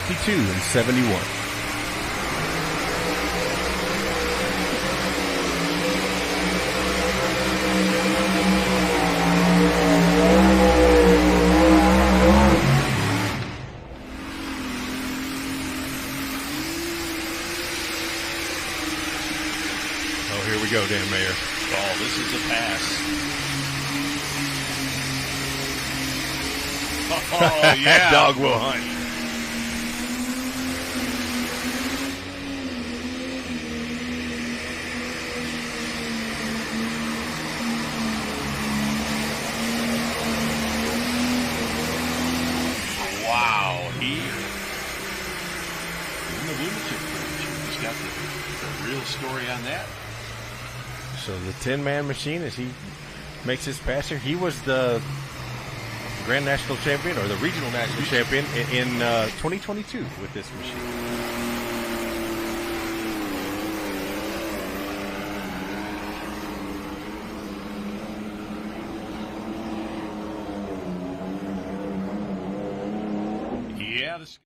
52 and 71. Oh, here we go, Dan Mayer. Oh, this is a pass. Oh, yeah. Dog will hunt. Wow. He in the lunatic bridge. He's got the real story on that. So the 10-man machine, as he makes his pass here, he was the Grand National Champion or the Regional National Champion in 2022 with this machine. Yeah, this